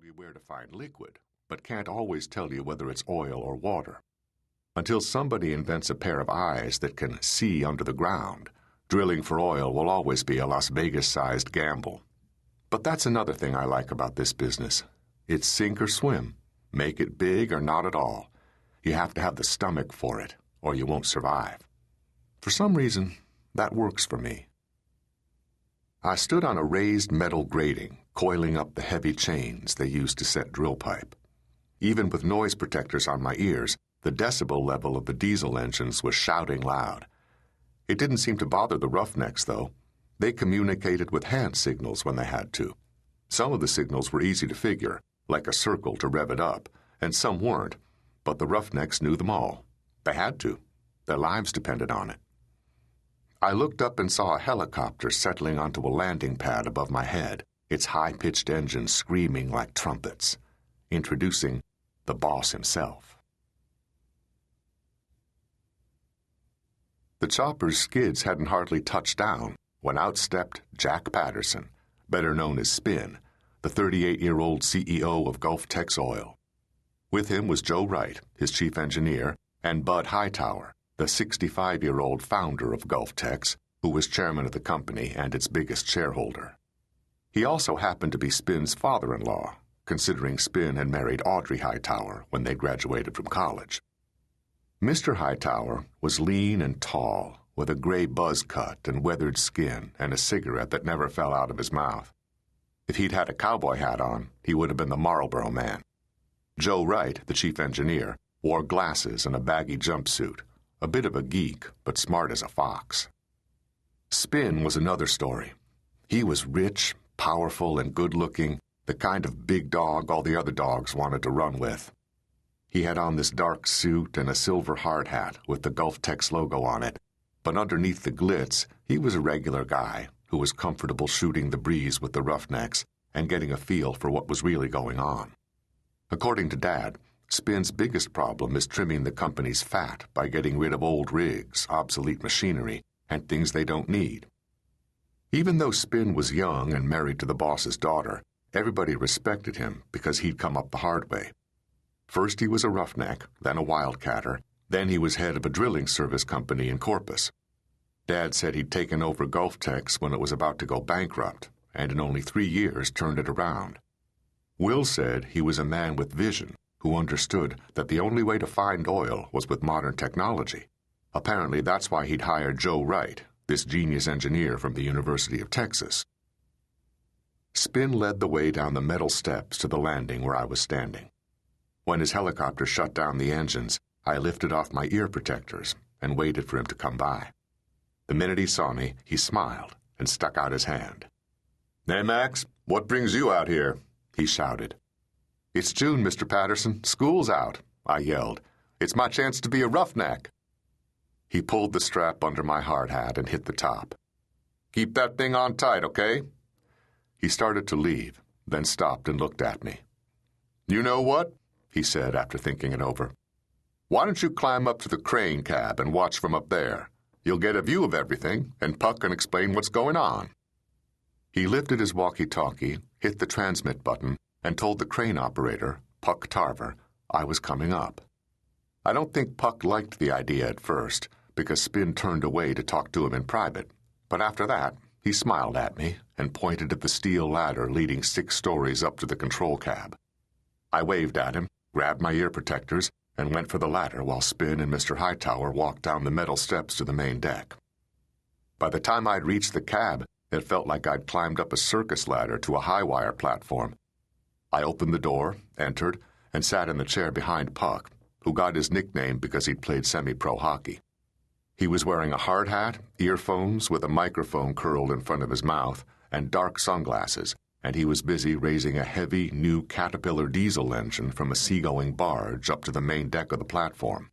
you where to find liquid, but can't always tell you whether it's oil or water. Until somebody invents a pair of eyes that can see under the ground, drilling for oil will always be a Las Vegas-sized gamble. But that's another thing I like about this business. It's sink or swim. Make it big or not at all. You have to have the stomach for it, or you won't survive. For some reason, that works for me. I stood on a raised metal grating, coiling up the heavy chains they used to set drill pipe. Even with noise protectors on my ears, the decibel level of the diesel engines was shouting loud. It didn't seem to bother the roughnecks, though. They communicated with hand signals when they had to. Some of the signals were easy to figure, like a circle to rev it up, and some weren't, but the roughnecks knew them all. They had to. Their lives depended on it. I looked up and saw a helicopter settling onto a landing pad above my head, its high-pitched engines screaming like trumpets, introducing the boss himself. The chopper's skids hadn't hardly touched down when out stepped Jack Patterson, better known as Spin, the 38-year-old CEO of Gulf Tex Oil. With him was Joe Wright, his chief engineer, and Bud Hightower, the 65-year-old founder of Gulf Tex, who was chairman of the company and its biggest shareholder. He also happened to be Spin's father-in-law, considering Spin had married Audrey Hightower when they graduated from college. Mr. Hightower was lean and tall, with a gray buzz cut and weathered skin and a cigarette that never fell out of his mouth. If he'd had a cowboy hat on, he would have been the Marlboro Man. Joe Wright, the chief engineer, wore glasses and a baggy jumpsuit, a bit of a geek, but smart as a fox. Spin was another story. He was rich, powerful, and good-looking, the kind of big dog all the other dogs wanted to run with. He had on this dark suit and a silver hard hat with the Gulf Tex logo on it, but underneath the glitz, he was a regular guy who was comfortable shooting the breeze with the roughnecks and getting a feel for what was really going on. According to Dad, Spin's biggest problem is trimming the company's fat by getting rid of old rigs, obsolete machinery, and things they don't need. Even though Spin was young and married to the boss's daughter, everybody respected him because he'd come up the hard way. First he was a roughneck, then a wildcatter, then he was head of a drilling service company in Corpus. Dad said he'd taken over Gulf Tex when it was about to go bankrupt, and in only 3 years turned it around. Will said he was a man with vision, who understood that the only way to find oil was with modern technology. Apparently that's why he'd hired Joe Wright, this genius engineer from the University of Texas. Spin led the way down the metal steps to the landing where I was standing. When his helicopter shut down the engines, I lifted off my ear protectors and waited for him to come by. The minute he saw me, he smiled and stuck out his hand. "Hey, Max, what brings you out here?" he shouted. "It's June, Mr. Patterson. School's out," I yelled. "It's my chance to be a roughneck." He pulled the strap under my hard hat and hit the top. "Keep that thing on tight, okay?" He started to leave, then stopped and looked at me. "You know what?" he said after thinking it over. "Why don't you climb up to the crane cab and watch from up there? You'll get a view of everything, and Puck can explain what's going on." He lifted his walkie-talkie, hit the transmit button, and told the crane operator, Puck Tarver, I was coming up. I don't think Puck liked the idea at first, because Spin turned away to talk to him in private, but after that, he smiled at me and pointed at the steel ladder leading 6 stories up to the control cab. I waved at him, grabbed my ear protectors, and went for the ladder while Spin and Mr. Hightower walked down the metal steps to the main deck. By the time I'd reached the cab, it felt like I'd climbed up a circus ladder to a high-wire platform. I opened the door, entered, and sat in the chair behind Puck, who got his nickname because he'd played semi-pro hockey. He was wearing a hard hat, earphones with a microphone curled in front of his mouth, and dark sunglasses, and he was busy raising a heavy, new Caterpillar diesel engine from a seagoing barge up to the main deck of the platform.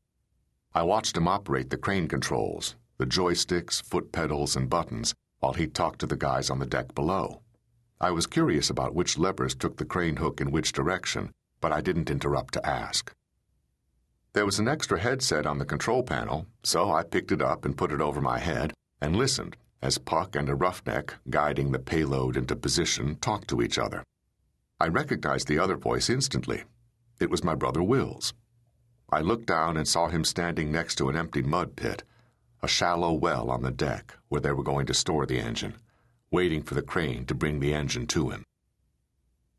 I watched him operate the crane controls, the joysticks, foot pedals, and buttons, while he talked to the guys on the deck below. I was curious about which levers took the crane hook in which direction, but I didn't interrupt to ask. There was an extra headset on the control panel, so I picked it up and put it over my head and listened as Puck and a roughneck, guiding the payload into position, talked to each other. I recognized the other voice instantly. It was my brother Will's. I looked down and saw him standing next to an empty mud pit, a shallow well on the deck where they were going to store the engine, waiting for the crane to bring the engine to him.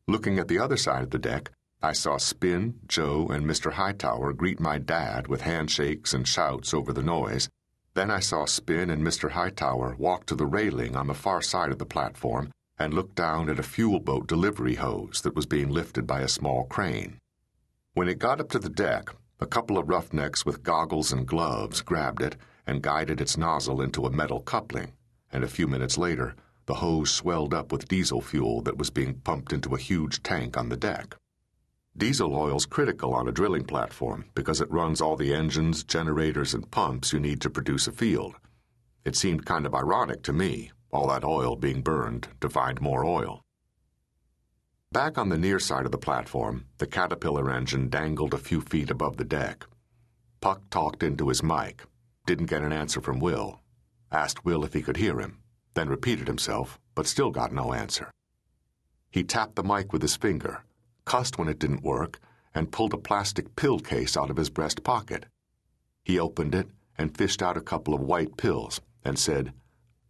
Looking at the other side of the deck, I saw Spin, Joe, and Mr. Hightower greet my dad with handshakes and shouts over the noise. Then I saw Spin and Mr. Hightower walk to the railing on the far side of the platform and look down at a fuel boat delivery hose that was being lifted by a small crane. When it got up to the deck, a couple of roughnecks with goggles and gloves grabbed it and guided its nozzle into a metal coupling, and a few minutes later, the hose swelled up with diesel fuel that was being pumped into a huge tank on the deck. Diesel oil's critical on a drilling platform because it runs all the engines, generators, and pumps you need to produce a field. It seemed kind of ironic to me, all that oil being burned to find more oil. Back on the near side of the platform, the Caterpillar engine dangled a few feet above the deck. Puck talked into his mic, didn't get an answer from Will, asked Will if he could hear him, then repeated himself, but still got no answer. He tapped the mic with his finger, cussed when it didn't work, and pulled a plastic pill case out of his breast pocket. He opened it and fished out a couple of white pills and said,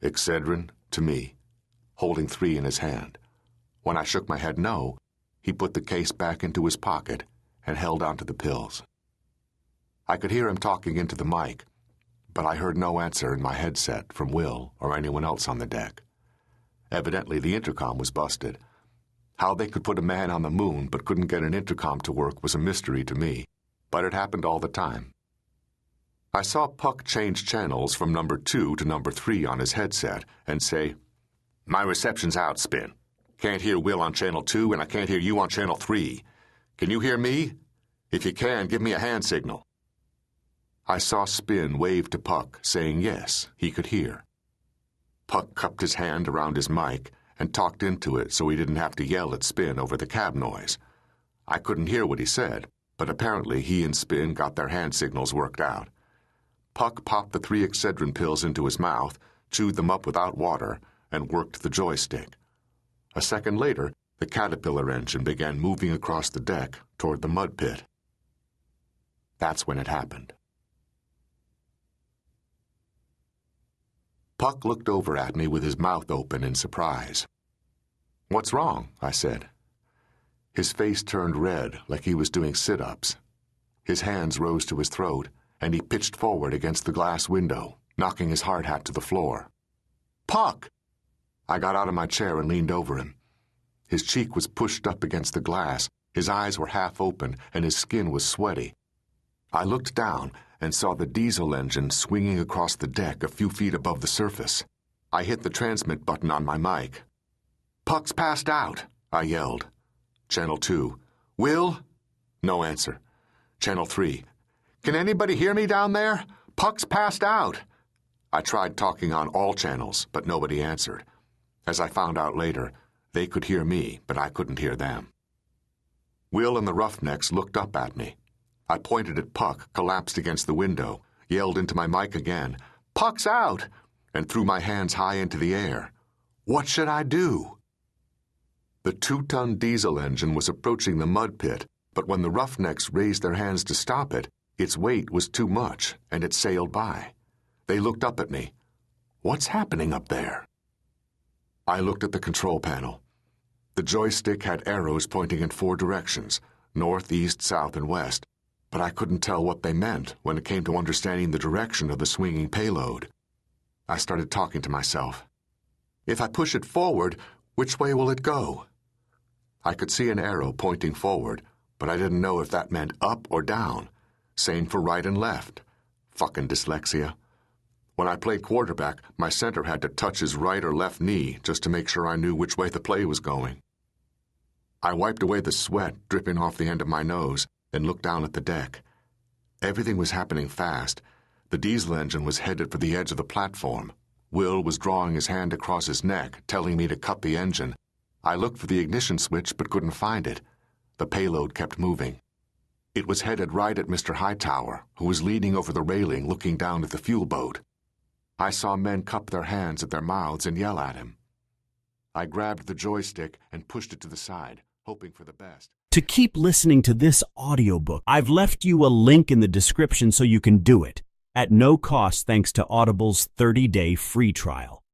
"Excedrin," to me, holding 3 in his hand. When I shook my head no, he put the case back into his pocket and held onto the pills. I could hear him talking into the mic, but I heard no answer in my headset from Will or anyone else on the deck. Evidently, the intercom was busted. How they could put a man on the moon but couldn't get an intercom to work was a mystery to me, but it happened all the time. I saw Puck change channels from number 2 to number 3 on his headset and say, "My reception's out, Spin. Can't hear Will on channel 2 and I can't hear you on channel 3. Can you hear me? If you can, give me a hand signal." I saw Spin wave to Puck, saying yes, he could hear. Puck cupped his hand around his mic and talked into it so he didn't have to yell at Spin over the cab noise. I couldn't hear what he said, but apparently he and Spin got their hand signals worked out. Puck popped the 3 Excedrin pills into his mouth, chewed them up without water, and worked the joystick. A second later, the Caterpillar engine began moving across the deck toward the mud pit. That's when it happened. Puck looked over at me with his mouth open in surprise. "What's wrong?" I said. His face turned red like he was doing sit-ups. His hands rose to his throat, and he pitched forward against the glass window, knocking his hard hat to the floor. "Puck!" I got out of my chair and leaned over him. His cheek was pushed up against the glass, his eyes were half open, and his skin was sweaty. I looked down and saw the diesel engine swinging across the deck a few feet above the surface. I hit the transmit button on my mic. "Puck's passed out," I yelled. Channel 2. "Will?" No answer. Channel 3. "Can anybody hear me down there? Puck's passed out." I tried talking on all channels, but nobody answered. As I found out later, they could hear me, but I couldn't hear them. Will and the Roughnecks looked up at me. I pointed at Puck, collapsed against the window, yelled into my mic again, "Puck's out!" and threw my hands high into the air. What should I do? The 2-ton diesel engine was approaching the mud pit, but when the Roughnecks raised their hands to stop it, its weight was too much, and it sailed by. They looked up at me. "What's happening up there?" I looked at the control panel. The joystick had arrows pointing in 4 directions, north, east, south, and west, but I couldn't tell what they meant when it came to understanding the direction of the swinging payload. I started talking to myself. "If I push it forward, which way will it go?" I could see an arrow pointing forward, but I didn't know if that meant up or down. Same for right and left. Fucking dyslexia. When I played quarterback, my center had to touch his right or left knee just to make sure I knew which way the play was going. I wiped away the sweat dripping off the end of my nose and looked down at the deck. Everything was happening fast. The diesel engine was headed for the edge of the platform. Will was drawing his hand across his neck, telling me to cut the engine. I looked for the ignition switch but couldn't find it. The payload kept moving. It was headed right at Mr. Hightower, who was leaning over the railing looking down at the fuel boat. I saw men cup their hands at their mouths and yell at him. I grabbed the joystick and pushed it to the side, hoping for the best. To keep listening to this audiobook, I've left you a link in the description so you can do it at no cost thanks to Audible's 30-day free trial.